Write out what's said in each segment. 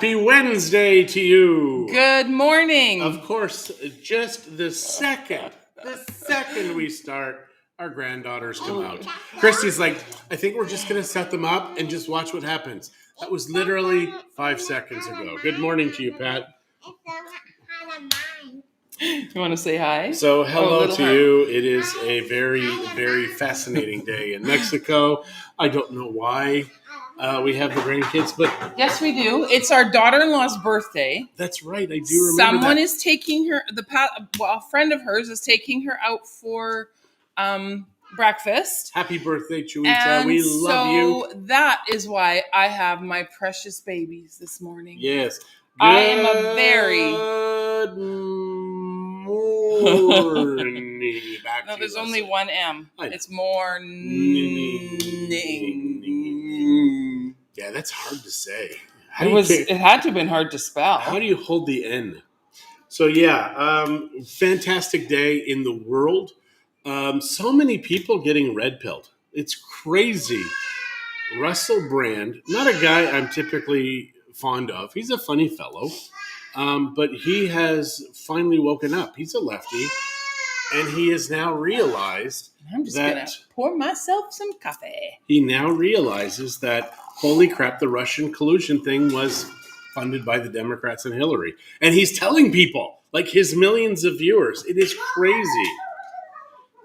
Happy Wednesday to you. Good morning. Of course, just the second we start, our granddaughters come out. Christie's like, I think we're just going to set them up and just watch what happens. That was literally 5 seconds ago. Good morning to you, Pat. You want to say hi? So hello to you. It is a very, very fascinating day in Mexico. I don't know why we have the grandkids, but yes, we do. It's our daughter-in-law's birthday. That's right. I do remember Someone that. is taking her. A friend of hers is taking her out for breakfast. Happy birthday, Chuita. And we love you. So that is why I have my precious babies this morning. Yes. I am a very good morning. No, there's only one M. It's morning. Yeah, that's hard to say. It had to have been hard to spell. How do you hold the N? So yeah, fantastic day in the world. So many people getting red pilled. It's crazy. Russell Brand, not a guy I'm typically fond of. He's a funny fellow, but he has finally woken up. He's a lefty, and he has now realized I'm just going to pour myself some coffee. He now realizes that, holy crap, the Russian collusion thing was funded by the Democrats and Hillary. And he's telling people, like his millions of viewers. It is crazy.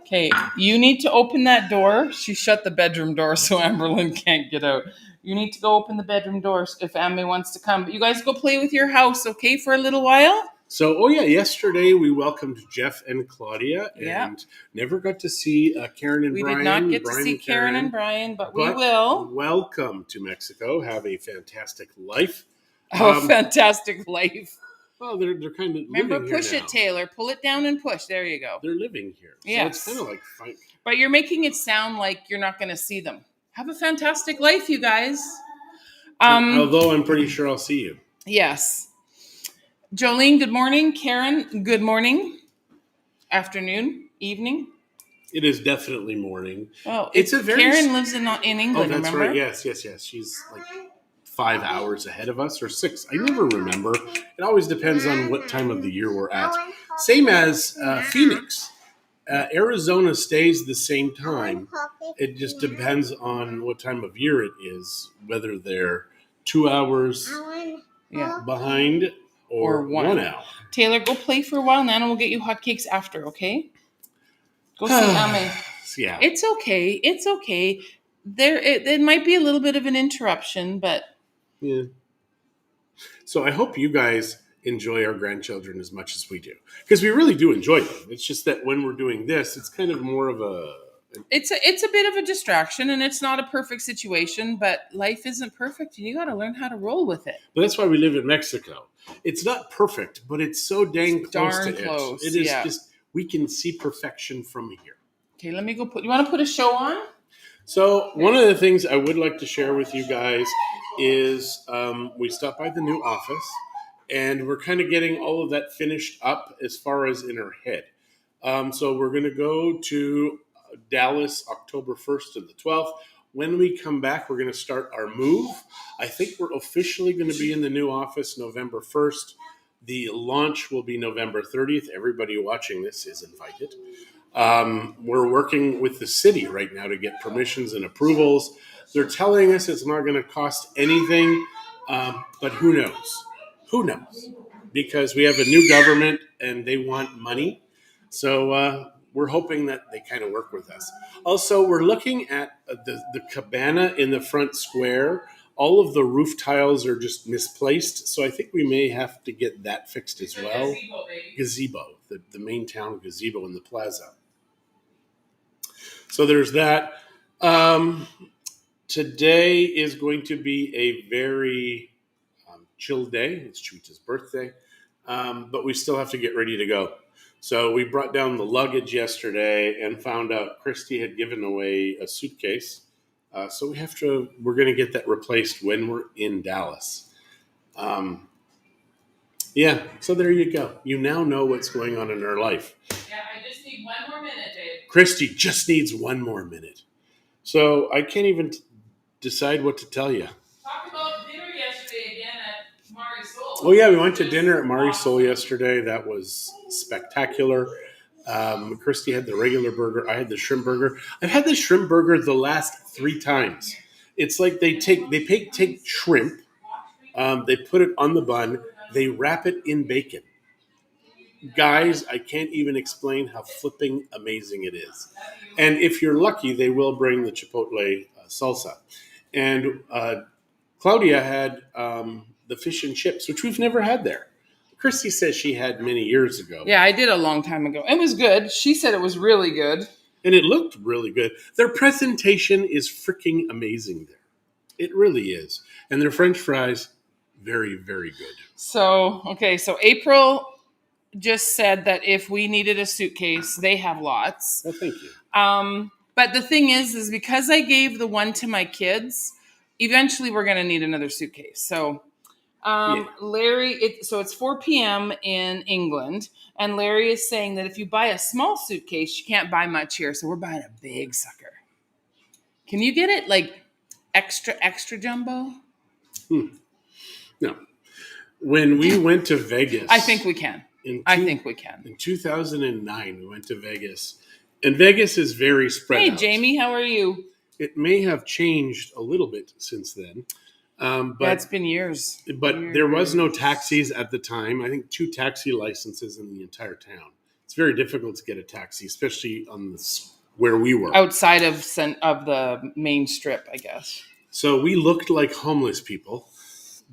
Okay, you need to open that door. She shut the bedroom door so Amberlynn can't get out. You need to go open the bedroom doors if Amber wants to come. But you guys go play with your house, okay, for a little while? So, yesterday we welcomed Jeff and Claudia and never got to see Karen and Brian. We did not get to see Karen and Brian, but we will. Welcome to Mexico. Have a fantastic life. Fantastic life. Well, they're kind of remember, living push here it, Taylor. Pull it down and push. There you go. They're living here. So yes. It's kind of like fun. But you're making it sound like you're not going to see them. Have a fantastic life, you guys. Although I'm pretty sure I'll see you. Yes. Jolene, good morning. Karen, good morning. Afternoon, evening. It is definitely morning. Oh, Karen lives in England, oh, that's remember? Right. Yes. She's like 5 hours ahead of us, or 6. I never remember. It always depends on what time of the year we're at. Same as Phoenix. Arizona stays the same time. It just depends on what time of year it is, whether they're 2 hours behind or 1 hour. Taylor, go play for a while. Nana will get you hotcakes after, okay? Go see Ame. Yeah. It's okay. It's okay. It might be a little bit of an interruption, but... Yeah. So I hope you guys enjoy our grandchildren as much as we do, because we really do enjoy them. It's just that when we're doing this, it's kind of more of it's a bit of a distraction, and it's not a perfect situation, but life isn't perfect, and you got to learn how to roll with it. But that's why we live in Mexico. It's not perfect, but it's so dang close to close. It is just, we can see perfection from here. Okay, let me go you want to put a show on? So one of the things I would like to share with you guys is we stopped by the new office, and we're kind of getting all of that finished up as far as in our head. So we're going to go to Dallas October 1st to the 12th. When we come back, we're going to start our move. I think we're officially going to be in the new office November 1st. The launch will be November 30th. Everybody watching this is invited. We're working with the city right now to get permissions and approvals. They're telling us it's not going to cost anything, but who knows? Who knows? Because we have a new government and they want money. So we're hoping that they kind of work with us. Also, we're looking at the cabana in the front square. All of the roof tiles are just misplaced. So I think we may have to get that fixed as well. Gazebo, the main town gazebo in the plaza. So there's that. Today is going to be a very chill day. It's Chuita's birthday. But we still have to get ready to go. So we brought down the luggage yesterday and found out Christie had given away a suitcase. So we're going to get that replaced when we're in Dallas. So there you go. You now know what's going on in our life. Yeah, I just need one more minute, Dave. Christie just needs one more minute. So I can't even decide what to tell you. Talk about dinner yesterday again at Oh yeah, we went to dinner at Marisol yesterday. That was spectacular. Christy had the regular burger. I had the shrimp burger. I've had the shrimp burger the last 3 times. It's like take shrimp, they put it on the bun, they wrap it in bacon. Guys, I can't even explain how flipping amazing it is. And if you're lucky, they will bring the chipotle salsa. And Claudia had the fish and chips, which we've never had there. Christy says she had many years ago. Yeah, I did a long time ago. It was good. She said it was really good. And it looked really good. Their presentation is freaking amazing there. It really is. And their French fries, very, very good. So April just said that if we needed a suitcase, they have lots. Well, thank you. But the thing is because I gave the one to my kids, eventually we're going to need another suitcase. So Larry, so it's 4 p.m. in England, and Larry is saying that if you buy a small suitcase, you can't buy much here. So we're buying a big sucker. Can you get it like extra jumbo? No. When we went to Vegas, I think we can. In 2009, we went to Vegas, and Vegas is very spread out. Hey, Jamie, how are you? It may have changed a little bit since then. But it's been years. But there was no taxis at the time. I think 2 taxi licenses in the entire town. It's very difficult to get a taxi, especially on where we were. Outside of the main strip, I guess. So we looked like homeless people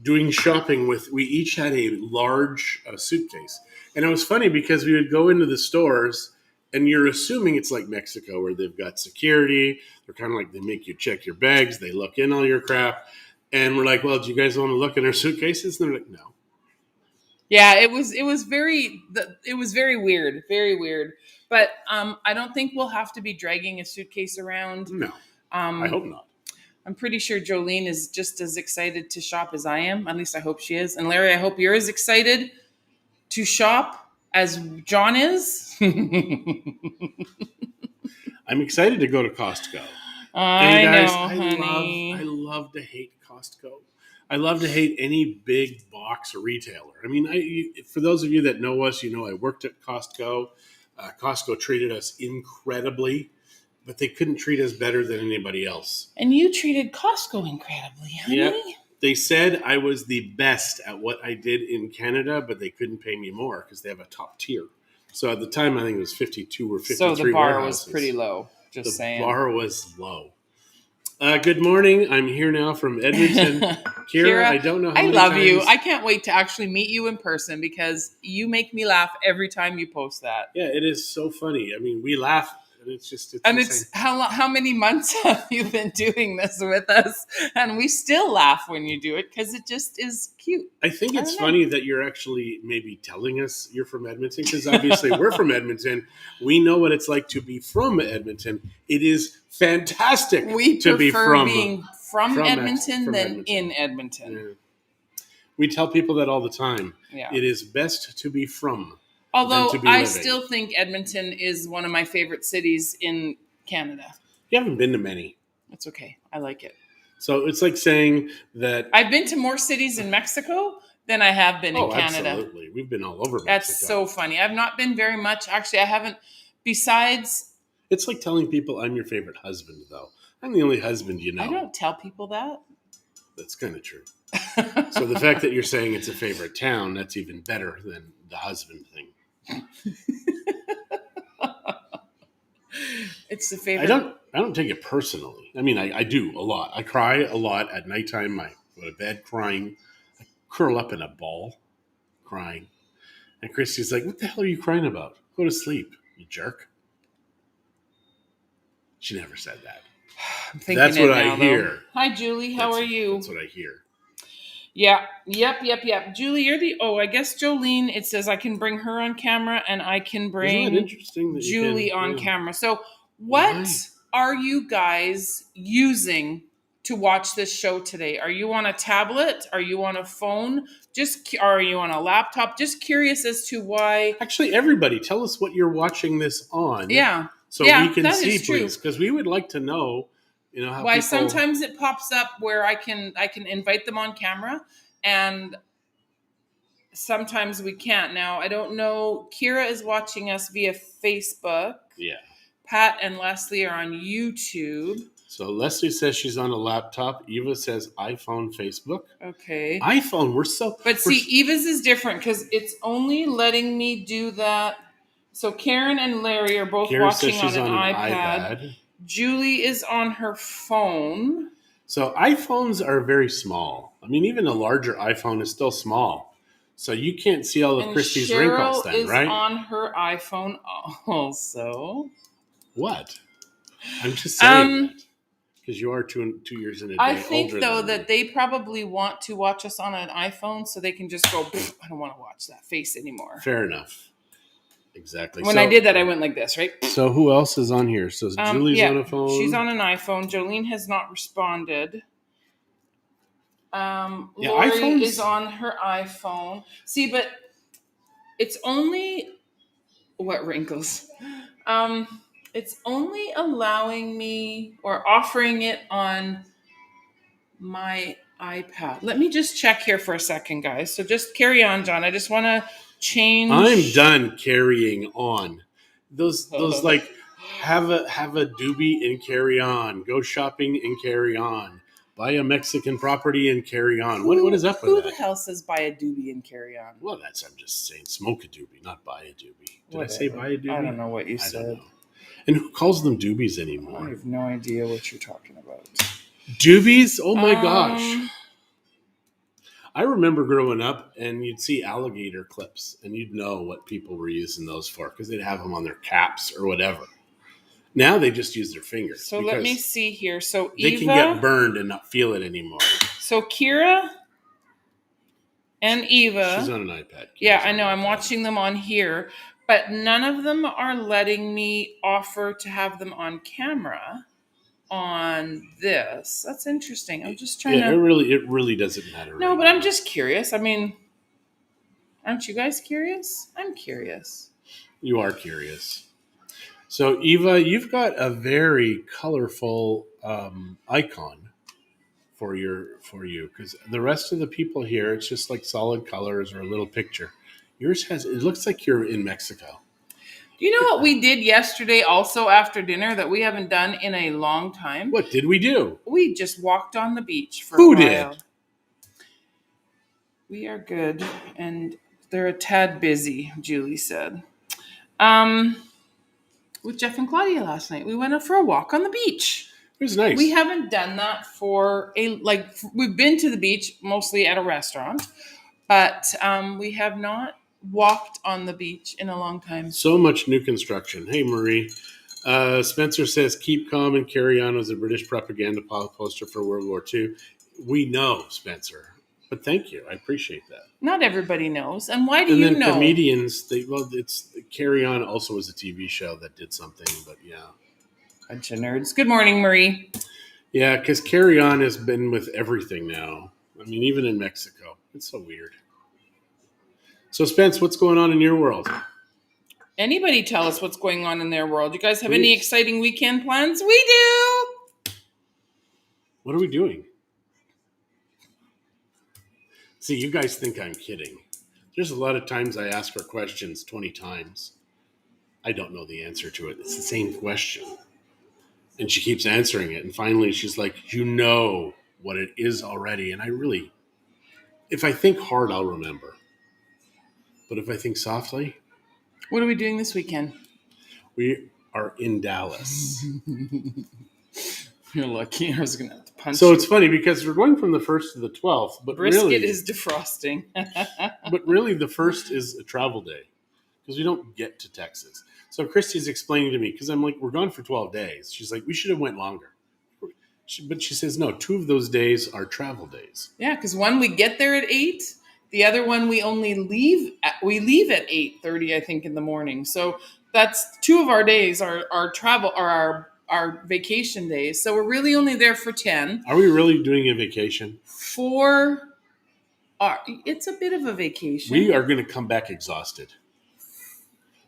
doing shopping we each had a large suitcase. And it was funny because we would go into the stores and you're assuming it's like Mexico where they've got security. They're kind of like, they make you check your bags. They look in all your crap. And we're like, well, do you guys want to look in our suitcases? And they're like, no. Yeah, it was very weird, very weird. But I don't think we'll have to be dragging a suitcase around. No, I hope not. I'm pretty sure Jolene is just as excited to shop as I am. At least I hope she is. And Larry, I hope you're as excited to shop as John is. I'm excited to go to Costco. I know. I love to hate Costco. I love to hate any big box retailer. I mean, for those of you that know us, you know I worked at Costco. Costco treated us incredibly, but they couldn't treat us better than anybody else. And you treated Costco incredibly, honey. Yeah. They said I was the best at what I did in Canada, but they couldn't pay me more because they have a top tier. So at the time, I think it was 52 or 53 So the bar warehouses. was pretty low, just saying. The bar was low. Good morning. I'm here now from Edmonton. Kira, I don't know how many I love times... you. I can't wait to actually meet you in person because you make me laugh every time you post that. Yeah, it is so funny. I mean, we laugh. And it's insane. How many months have you been doing this with us? And we still laugh when you do it because it just is cute. I think it's funny that you're actually maybe telling us you're from Edmonton because obviously we're from Edmonton. We know what it's like to be from Edmonton. It is fantastic to be from being from Edmonton than in Edmonton. Yeah. We tell people that all the time. Yeah. It is best to be from. Although I still think Edmonton is one of my favorite cities in Canada. You haven't been to many. That's okay. I like it. So it's like saying that... I've been to more cities in Mexico than I have been in Canada. Absolutely. We've been all over Mexico. That's so funny. I've not been very much. Actually, I haven't. Besides... It's like telling people I'm your favorite husband, though. I'm the only husband you know. I don't tell people that. That's kind of true. So the fact that you're saying it's a favorite town, that's even better than the husband thing. It's the favorite. I don't take it personally. I mean, I do a lot. I cry a lot at nighttime. I go to bed crying. I curl up in a ball crying. And Christie's like, what the hell are you crying about? Go to sleep, you jerk. She never said that. I'm thinking that's what I hear. Though. Hi, Julie. How are you? That's what I hear. Yeah. Yep. Julie, you're I guess Jolene, it says I can bring her on camera and I can bring Julie on camera. So what are you guys using to watch this show today? Are you on a tablet? Are you on a phone? Are you on a laptop? Just curious as to why. Actually, everybody, tell us what you're watching this on. Yeah. So we can see, please, because we would like to know. You know how why sometimes it pops up where I can invite them on camera, and sometimes we can't. Now, I don't know. Kira is watching us via Facebook. Yeah. Pat and Leslie are on YouTube. So Leslie says she's on a laptop. Eva says iPhone, Facebook. Okay. iPhone, But see, Eva's is different because it's only letting me do that. So Karen and Larry are both Karen says watching she's on an on an iPad. Julie is on her phone. So iPhones are very small. I mean, even a larger iPhone is still small. So you can't see all of And Christie's Cheryl wrinkles then, is right? on her iPhone also. What? I'm just saying that. Because you are 2 years in a day I think, older though, than that me. they probably want to watch us on an iPhone so they can just go, I don't want to watch that face anymore. Fair enough. Exactly. When I did that, I went like this, right? So who else is on here? So Julie's on a phone. She's on an iPhone. Jolene has not responded. Lori iPhones is on her iPhone. See, but it's only what wrinkles? It's only allowing me or offering it on my iPad. Let me just check here for a second, guys. So just carry on, John. I just want to change. I'm done carrying on. Those like have a doobie and carry on. Go shopping and carry on. Buy a Mexican property and carry on. What is up with Who that? the hell says buy a doobie and carry on? Well, I'm just saying smoke a doobie, not buy a doobie. Did Whatever. I say buy a doobie? I don't know what you I said. don't know. And who calls them doobies I anymore? have no idea what you're talking about. Doobies? Oh my gosh. I remember growing up and you'd see alligator clips and you'd know what people were using those for because they'd have them on their caps or whatever. Now they just use their fingers. So let me see here. So they Eva, can get burned and not feel it anymore. So Kira and Eva. She's on an iPad. Yeah, I know. I'm watching them on here, but none of them are letting me offer to have them on camera on this. That's interesting. I'm just trying to. It really doesn't matter. No, but I'm just curious. I mean, aren't you guys curious? I'm curious. You are curious. So Eva, you've got a very colorful icon for you because the rest of the people here, it's just like solid colors or a little picture. Yours it looks like you're in Mexico. Do you know what we did yesterday also after dinner that we haven't done in a long time? What did we do? We just walked on the beach for a while. Who did? We are good, and they're a tad busy, Julie said. With Jeff and Claudia last night, we went out for a walk on the beach. It was nice. We haven't done that we've been to the beach mostly at a restaurant, but we have not walked on the beach in a long time. So much new construction. Hey, Marie. Spencer says, keep calm and carry on was a British propaganda poster for World War II. We know, Spencer. But thank you. I appreciate that. Not everybody knows. And why do you know? And then comedians, it's Carry On also was a TV show that did something, but yeah. Bunch of nerds. Good morning, Marie. Yeah, because Carry On has been with everything now. I mean, even in Mexico. It's so weird. So, Spence, what's going on in your world? Anybody tell us what's going on in their world? You guys have any exciting weekend plans? We do! What are we doing? See, you guys think I'm kidding. There's a lot of times I ask her questions 20 times. I don't know the answer to it. It's the same question. And she keeps answering it. And finally, she's like, you know what it is already. And if I think hard, I'll remember. But if I think softly. What are we doing this weekend? We are in Dallas. You're lucky. I was going to have to punch So you. it's funny because we're going from the 1st to the 12th. But Brisket is defrosting. But really, the 1st is a travel day because we don't get to Texas. So Christie's explaining to me, because I'm like, we're gone for 12 days. She's like, we should have went longer. But she says, no, 2 of those days are travel days. Yeah, because one we get there at 8. The other one we only leave at 8:30, I think, in the morning. So that's 2 of our days are travel or our vacation days. So we're really only there for 10. Are we really doing a vacation? It's a bit of a vacation. We are going to come back exhausted.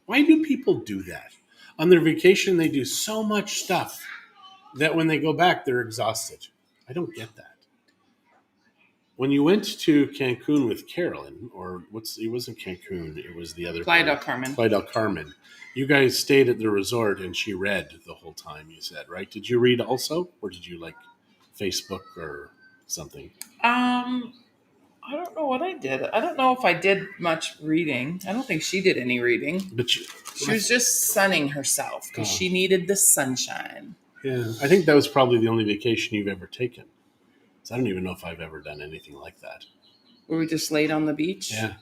Why do people do that? On their vacation, they do so much stuff that when they go back, they're exhausted. I don't get that. when you went to Cancun with Carolyn, or it wasn't Cancun, it was the other Playa del place, Carmen. Playa del Carmen. You guys stayed at the resort, and she read the whole time. You said, right? Did you read also, or did you like Facebook or something? I don't know what I did. I don't know if I did much reading. I don't think she did any reading. But She was just sunning herself because she needed the sunshine. yeah, I think that was probably the only vacation you've ever taken. So I don't even know if I've ever done anything like that. Where we just laid on the beach? Yeah.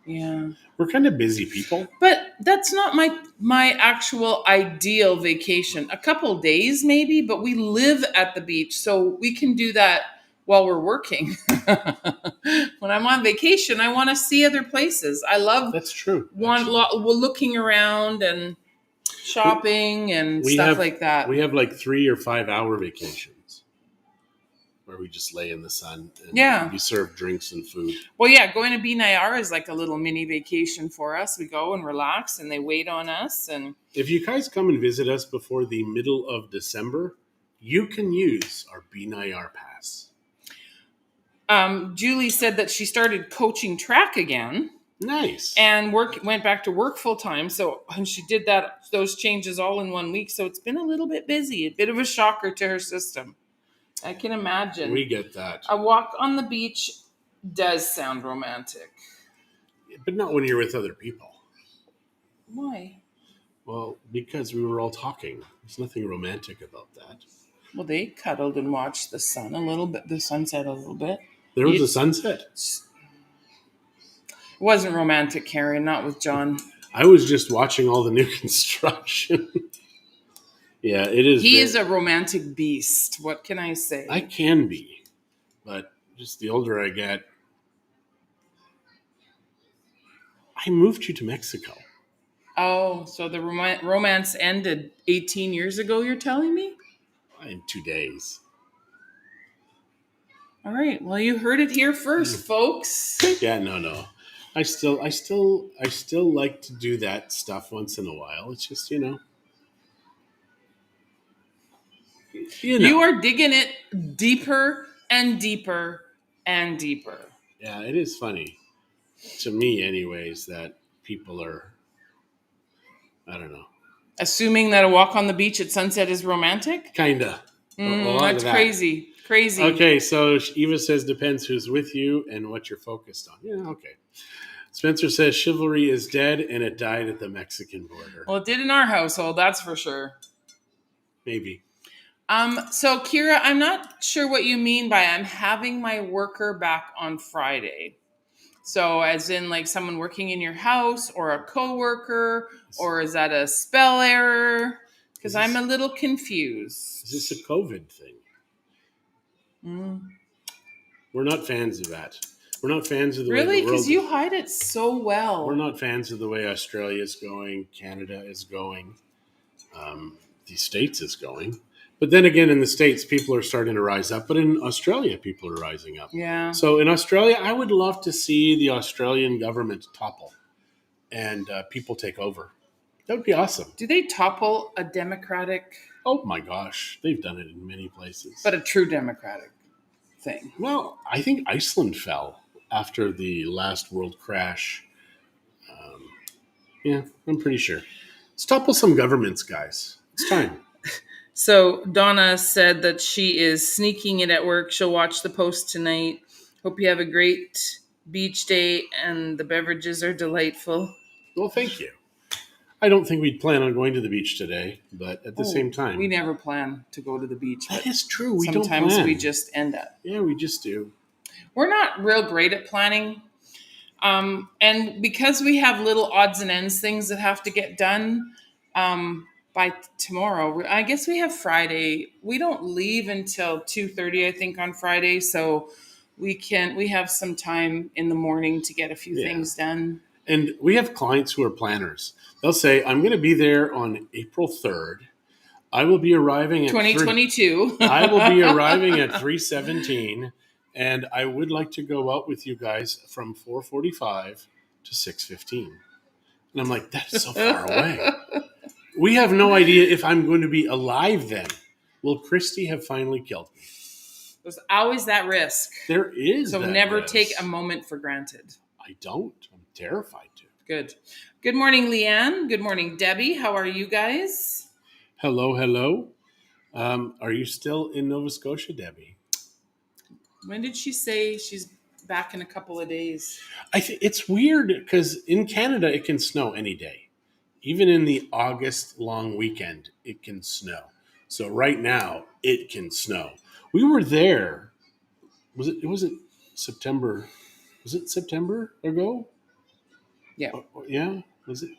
Yeah. We're kind of busy people. But that's not my actual ideal vacation. A couple days maybe, but we live at the beach, so we can do that while we're working. When I'm on vacation, I want to see other places. I love That's true. looking around and shopping and stuff like that. We have like 3 or 5 hour vacations where we just lay in the sun and we serve drinks and food. Well, yeah, going to Binayara is like a little mini vacation for us. We go and relax and they wait on us. And if you guys come and visit us before the middle of December, you can use our Binayara pass. Julie said that she started coaching track again. Nice. And went back to work full time. And she did those changes all in 1 week. So it's been a little bit busy, a bit of a shocker to her system. I can imagine. We get that. A walk on the beach does sound romantic. But not when you're with other people. Why? Well, because we were all talking. There's nothing romantic about that. Well, they cuddled and watched the sunset a little bit. There was a sunset? It wasn't romantic, Karen, not with John. I was just watching all the new construction. Yeah, it is. He is a romantic beast. What can I say? I can be, but just the older I get. I moved you to Mexico. Oh, so the romance ended 18 years ago, you're telling me? In 2 days. All right. Well, you heard it here first, folks. Yeah, no. I still like to do that stuff once in a while. It's just, You are digging it deeper and deeper and deeper. Yeah, it is funny. To me, anyways, that people are, I don't know. Assuming that a walk on the beach at sunset is romantic? Kinda. That's crazy. Crazy. Okay, so Eva says depends who's with you and what you're focused on. Yeah, okay. Spencer says chivalry is dead and it died at the Mexican border. Well, it did in our household, that's for sure. Maybe. So Kira, I'm not sure what you mean by I'm having my worker back on Friday. So as in like someone working in your house or a coworker, or is that a spell error? Because I'm a little confused. Is this a COVID thing? We're not fans of that. We're not fans of the way the world Really? Because you hide it so well. We're not fans of the way Australia is going, Canada is going, the States is going. But then again, in the States, people are starting to rise up. But in Australia, people are rising up. Yeah. So in Australia, I would love to see the Australian government topple and people take over. That would be awesome. Do they topple a democratic? Oh my gosh. They've done it in many places. But a true democratic thing. Well, I think Iceland fell after the last world crash. Yeah, I'm pretty sure. Let's topple some governments, guys. It's time. So Donna said that she is sneaking it at work. She'll watch the post tonight. Hope you have a great beach day and the beverages are delightful. Well, thank you. I don't think we'd plan on going to the beach today, but at the same time. We never plan to go to the beach. That is true. We don't Sometimes plan. we just end up. Yeah, we just do. We're not real great at planning. And because we have little odds and ends things that have to get done, by tomorrow, I guess we have Friday. We don't leave until 2:30, I think, on Friday. So we have some time in the morning to get a few things done. And we have clients who are planners. They'll say, I'm going to be there on April 3rd. I will be arriving at 2022. I will be arriving at 3:17. And I would like to go out with you guys from 4:45 to 6:15. And I'm like, that's so far away. We have no idea if I'm going to be alive then. Will Christie have finally killed me? There's always that risk. There is. So that never risk. take a moment for granted. I don't. I'm terrified to. Good. Good morning, Leanne. Good morning, Debbie. How are you guys? Hello, hello. Are you still in Nova Scotia, Debbie? When did she say she's back in a couple of days? I think it's weird because in Canada it can snow any day. Even in the August long weekend, it can snow. So right now, it can snow. We were there. Was it September? Was it September ago? Yeah. Yeah. Was it?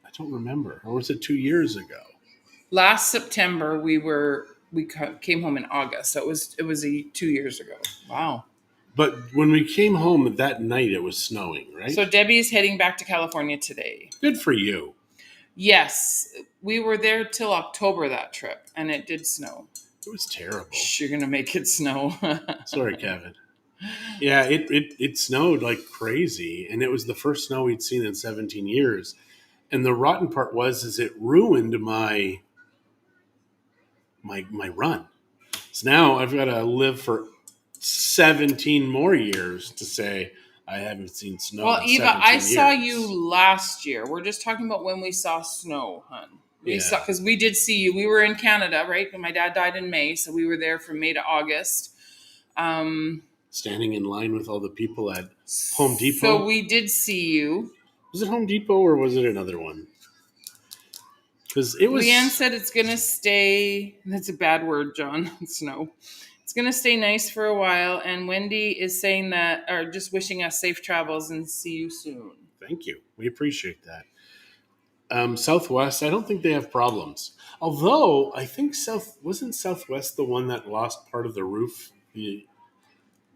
I don't remember. Or was it 2 years ago? Last September we came home in August. So it was 2 years ago. Wow. But when we came home that night, it was snowing, right? So Debbie's heading back to California today. Good for you. Yes, we were there till October that trip, and it did snow. It was terrible. You're gonna make it snow. Sorry, Kevin. Yeah, it snowed like crazy, and it was the first snow we'd seen in 17 years. And the rotten part is it ruined my run. So now I've got to live for 17 more years to say I haven't seen snow. Well, in Eva, 17 I years. saw you last year. We're just talking about when we saw snow, hon. We saw, because we did see you. We were in Canada, right? And my dad died in May, so we were there from May to August. Standing in line with all the people at Home Depot. So we did see you. Was it Home Depot or was it another one? Because it was. Leanne said it's gonna stay. That's a bad word, John. Snow. It's gonna stay nice for a while. And Wendy is saying that, or just wishing us safe travels and see you soon. Thank you. We appreciate that. Southwest, I don't think they have problems. Although I think wasn't Southwest the one that lost part of the roof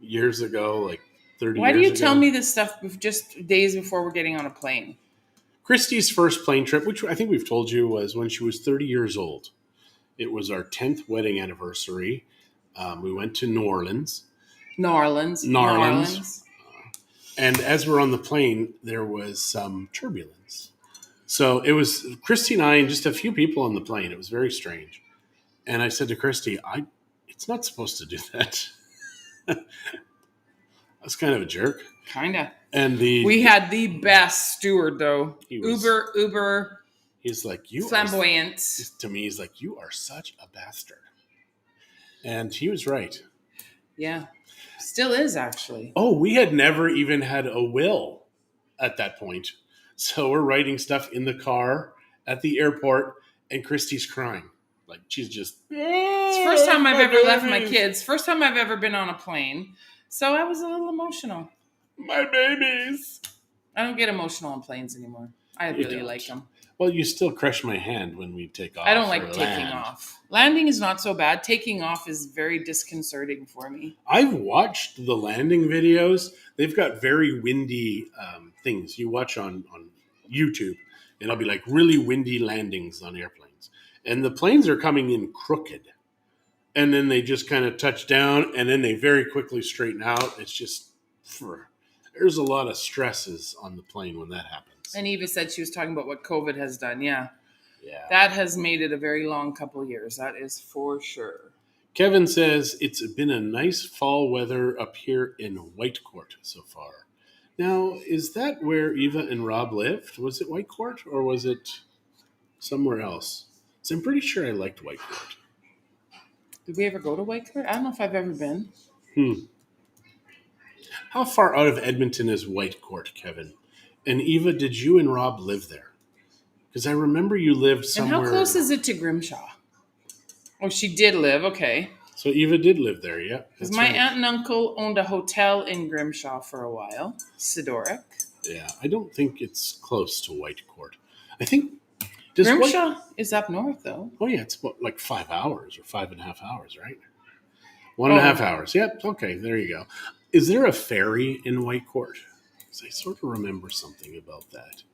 years ago, like 30 years ago? Why do you tell me this stuff just days before we're getting on a plane? Christie's first plane trip, which I think we've told you, was when she was 30 years old. It was our 10th wedding anniversary. We went to New Orleans. New Orleans. And as we're on the plane, there was some turbulence. So it was Christy and I and just a few people on the plane. It was very strange. And I said to Christy, it's not supposed to do that. I was kind of a jerk. Kinda. And we had the best steward though. Uber. He's like, you flamboyant. To me, he's like, you are such a bastard. And he was right. Yeah. Still is, actually. Oh, we had never even had a will at that point. So we're writing stuff in the car at the airport, and Christy's crying. Like, she's just... It's the first time I've ever left my kids. First time I've ever been on a plane. So I was a little emotional. My babies. I don't get emotional on planes anymore. I really like them. Well, you still crush my hand when we take off. I don't like taking off. Landing is not so bad. Taking off is very disconcerting for me. I've watched the landing videos. They've got very windy things you watch on YouTube. And it'll be like really windy landings on airplanes. And the planes are coming in crooked. And then they just kind of touch down. And then they very quickly straighten out. It's just... There's a lot of stresses on the plane when that happens. And Eva said she was talking about what COVID has done. Yeah. That has made it a very long couple of years. That is for sure. Kevin says it's been a nice fall weather up here in Whitecourt so far. Now, is that where Eva and Rob lived? Was it Whitecourt or was it somewhere else? So I'm pretty sure I liked Whitecourt. Did we ever go to Whitecourt? I don't know if I've ever been. How far out of Edmonton is Whitecourt, Kevin? And Eva, did you and Rob live there? Because I remember you lived somewhere. And how close is it to Grimshaw? Oh, she did live. Okay. So Eva did live there, yeah. Because my aunt and uncle owned a hotel in Grimshaw for a while. Sidoric. Yeah, I don't think it's close to Whitecourt. I think... Grimshaw is up north, though. Oh, yeah, it's about like 5 hours or 5.5 hours, right? 1.5 hours. Yep, okay, there you go. Is there a ferry in Whitecourt? Because I sort of remember something about that.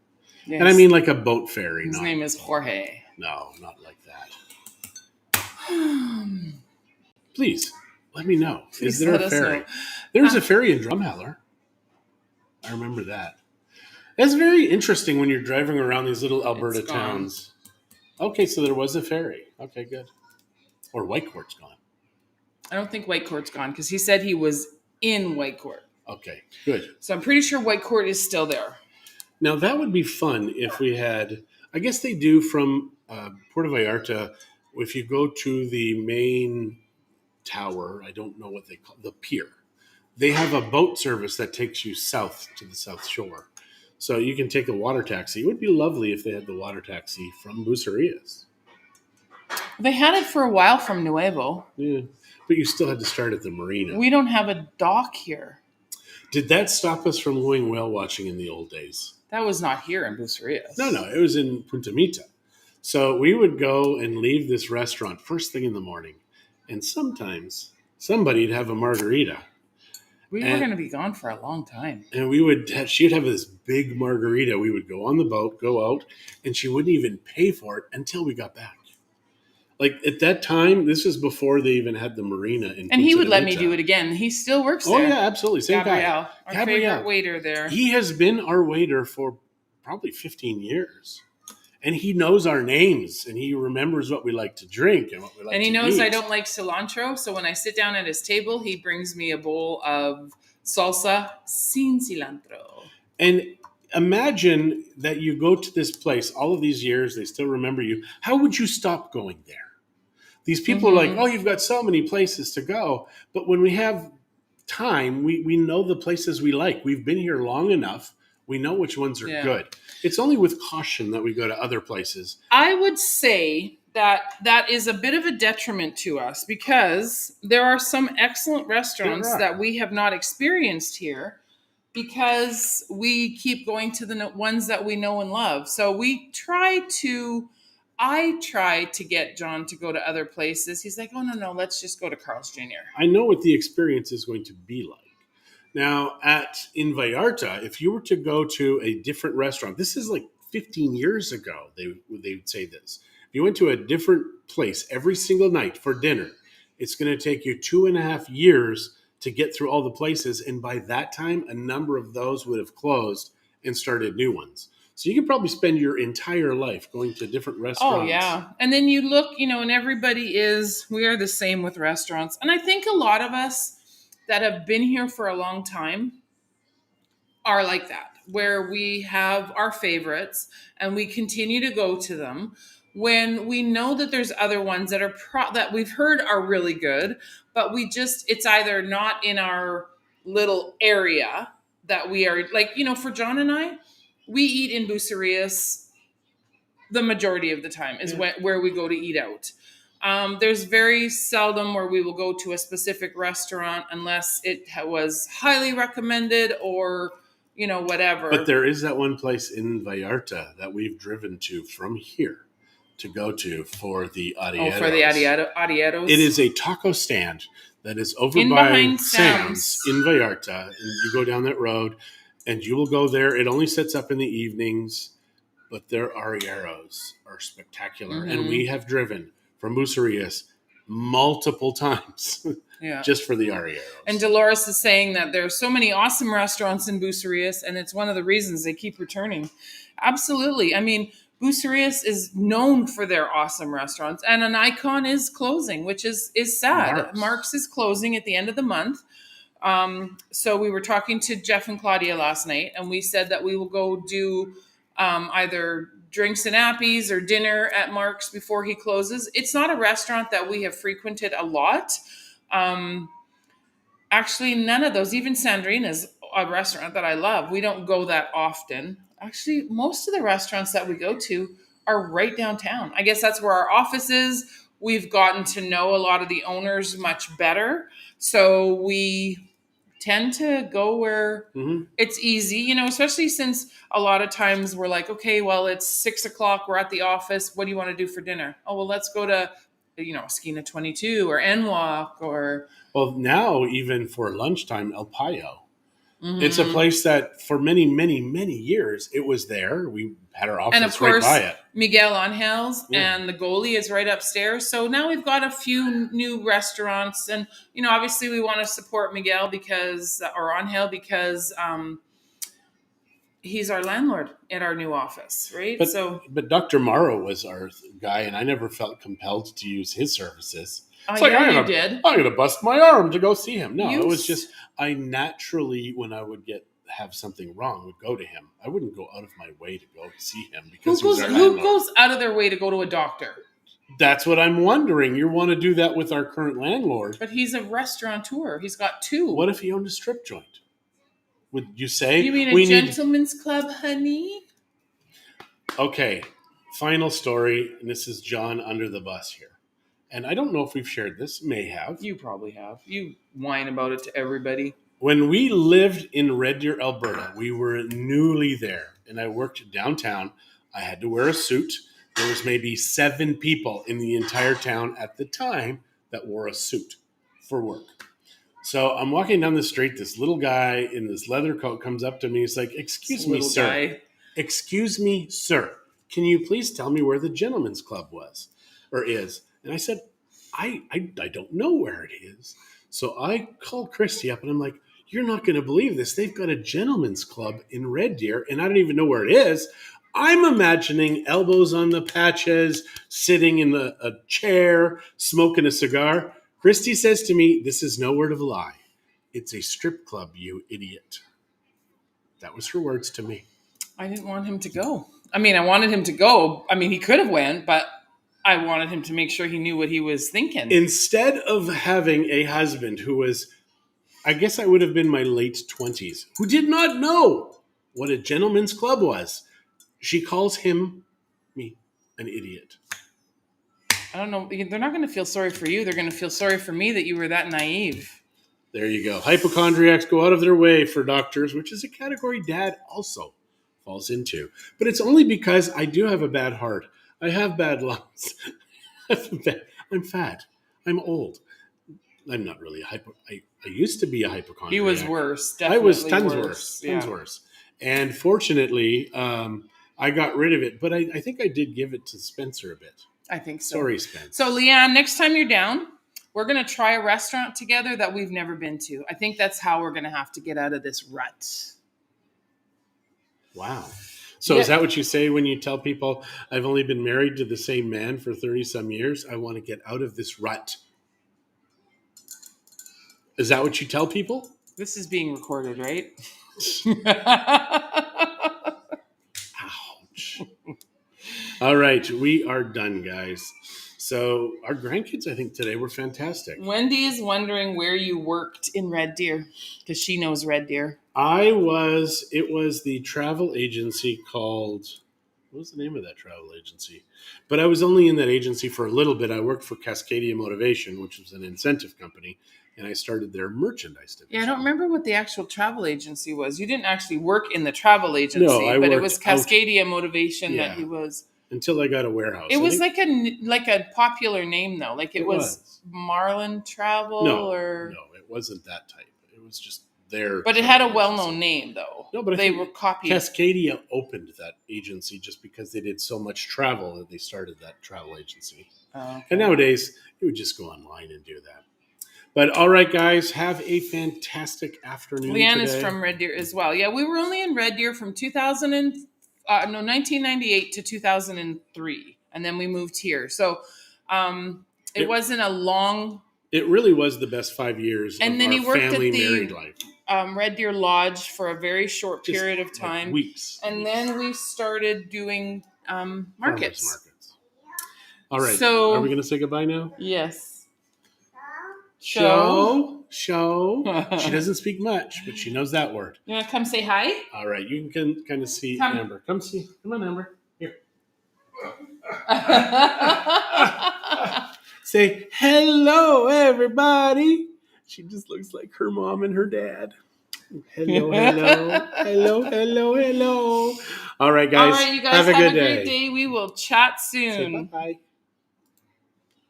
Yes. And I mean like a boat ferry. His name is Jorge. No, not like that. Please, let me know. Is there a ferry? There's a ferry in Drumheller. I remember that. That's very interesting when you're driving around these little Alberta towns. Okay, so there was a ferry. Okay, good. Or Whitecourt's gone. I don't think White Court's gone because he said he was in White Court. Okay, good. So I'm pretty sure White Court is still there. Now that would be fun if we had. I guess they do from Puerto Vallarta. If you go to the main tower, I don't know what they call the pier. They have a boat service that takes you south to the South Shore, so you can take a water taxi. It would be lovely if they had the water taxi from Bucerias. They had it for a while from Nuevo. Yeah, but you still had to start at the marina. We don't have a dock here. Did that stop us from going whale watching in the old days? That was not here in Bucerias. No, it was in Punta Mita. So we would go and leave this restaurant first thing in the morning, and sometimes somebody'd have a margarita, We were and, going to be gone for a long time. and she'd have this big margarita. We would go on the boat, go out, and she wouldn't even pay for it until we got back. Like at that time, this is before they even had the marina in. And he Punta would let me Mita. do it again. He still works Oh there. yeah, absolutely. Same Gabrielle, guy. our Gabrielle. favorite waiter there. He has been our waiter for probably 15 years. And he knows our names and he remembers what we like to drink and what we like to eat. And he knows I don't like cilantro. So when I sit down at his table, he brings me a bowl of salsa sin cilantro. And imagine that you go to this place all of these years, they still remember you. How would you stop going there? These people are like, oh, you've got so many places to go. But when we have time, we know the places we like. We've been here long enough. We know which ones are good. It's only with caution that we go to other places. I would say that is a bit of a detriment to us because there are some excellent restaurants that we have not experienced here because we keep going to the ones that we know and love. So I try to get John to go to other places. He's like, oh, no, let's just go to Carl's Jr. I know what the experience is going to be like. Now, in Vallarta, if you were to go to a different restaurant, this is like 15 years ago, they would say this. If you went to a different place every single night for dinner, it's going to take you 2.5 years to get through all the places. And by that time, a number of those would have closed and started new ones. So you could probably spend your entire life going to different restaurants. Oh, yeah. And then you look, and we are the same with restaurants. And I think a lot of us that have been here for a long time are like that, where we have our favorites and we continue to go to them when we know that there's other ones that that we've heard are really good, but it's either not in our little area that we are like, for John and I, we eat in Bucerias the majority of the time is where we go to eat out. There's very seldom where we will go to a specific restaurant unless it was highly recommended or, whatever. But there is that one place in Vallarta that we've driven to from here to go to for the arrieros. Oh, for the arrieros? It is a taco stand that is over by Sam's in Vallarta. And you go down that road and you will go there. It only sets up in the evenings, but their arrieros are spectacular. Mm-hmm. And we have driven from Bucerias multiple times just for the arrieros. And Dolores is saying that there are so many awesome restaurants in Bucerias, and it's one of the reasons they keep returning. Absolutely. I mean, Bucerias is known for their awesome restaurants, and an icon is closing, which is sad. Mark's is closing at the end of the month. So we were talking to Jeff and Claudia last night, and we said that we will go do either drinks and appies or dinner at Mark's before he closes. It's not a restaurant that we have frequented a lot. Actually, none of those, even Sandrina's a restaurant that I love. We don't go that often. Actually, most of the restaurants that we go to are right downtown. I guess that's where our office is. We've gotten to know a lot of the owners much better. So we tend to go where it's easy, especially since a lot of times we're like, okay, well, it's 6:00. We're at the office. What do you want to do for dinner? Oh, well, let's go to, Esquina 22 or Enwalk or. Well, now even for lunchtime, El Payo. Mm-hmm. It's a place that for many, many, many years it was there. We had our office and of course, right by it. Miguel Angel's and the goalie is right upstairs. So now we've got a few new restaurants, and obviously we want to support Miguel or Angel because he's our landlord at our new office, right? But Dr. Morrow was our guy, and I never felt compelled to use his services. It's like, yeah, you did. I'm gonna bust my arm to go see him. No, You it was just I naturally, when I would have something wrong, would go to him. I wouldn't go out of my way to go see him because who goes out of their way to go to a doctor? That's what I'm wondering. You want to do that with our current landlord? But he's a restaurateur. He's got two. What if he owned a strip joint? Would you say? You mean a gentleman's club, honey? Okay, final story, and this is John under the bus here. And I don't know if we've shared this. May have. You probably have. You whine about it to everybody. When we lived in Red Deer, Alberta, we were newly there, and I worked downtown. I had to wear a suit. There was maybe 7 people in the entire town at the time that wore a suit for work. So I'm walking down the street. This little guy in this leather coat comes up to me. He's like, "Excuse me, sir. Guy. Excuse me, sir. Can you please tell me where the gentleman's club was or is?" And I said, I don't know where it is. So I called Christie up and I'm like, "You're not going to believe this. They've got a gentleman's club in Red Deer and I don't even know where it is." I'm imagining elbows on the patches, sitting in a chair, smoking a cigar. Christie says to me, "This is no word of a lie. It's a strip club, you idiot." That was her words to me. I didn't want him to go. I mean, I wanted him to go. I mean, he could have went, but I wanted him to make sure he knew what he was thinking. Instead of having a husband who was, I guess I would have been my late 20s, who did not know what a gentleman's club was, she calls me, an idiot. I don't know. They're not going to feel sorry for you. They're going to feel sorry for me that you were that naive. There you go. Hypochondriacs go out of their way for doctors, which is a category Dad also falls into. But it's only because I do have a bad heart. I have bad lungs. I'm fat. I'm old. I'm not really a I used to be a hypochondriac. He was worse. Definitely I was tons worse. Yeah. Tons worse. And fortunately, I got rid of it. But I think I did give it to Spencer a bit. I think so. Sorry, Spencer. So, Leanne, next time you're down, we're going to try a restaurant together that we've never been to. I think that's how we're going to have to get out of this rut. Wow. So Is that what you say when you tell people, "I've only been married to the same man for 30-some years. I want to get out of this rut"? Is that what you tell people? This is being recorded, right? Ouch. All right. We are done, guys. So our grandkids, I think, today were fantastic. Wendy is wondering where you worked in Red Deer because she knows Red Deer. It was the travel agency called, what was the name of that travel agency? But I was only in that agency for a little bit. I worked for Cascadia Motivation, which was an incentive company, and I started their merchandise division. Yeah, I don't remember what the actual travel agency was. You didn't actually work in the travel agency, No, but it was Cascadia Motivation that he was. Until I got a warehouse. It was like a popular name though. Like it was Marlin Travel No, or it wasn't that type. It was just their. But it had a well-known name though. No, but they were copied. Cascadia opened that agency just because they did so much travel that they started that travel agency. Okay. And nowadays, you would just go online and do that. But all right, guys, have a fantastic afternoon. Leanne is from Red Deer as well. Yeah, we were only in Red Deer from 1998 to 2003, and then we moved here. So it wasn't a long. It really was the best 5 years and of then our he worked family at the married life. Red Deer Lodge for a very short period of time, like weeks, and then we started doing markets. All right, so are we going to say goodbye now? Yes. Show. She doesn't speak much, but she knows that word. You want to come say hi? All right, you can kind of see Amber. Come on, Amber. Here. Say hello, everybody. She just looks like her mom and her dad. Hello. All right, guys. All right, you guys have a great day. We will chat soon. Say bye-bye.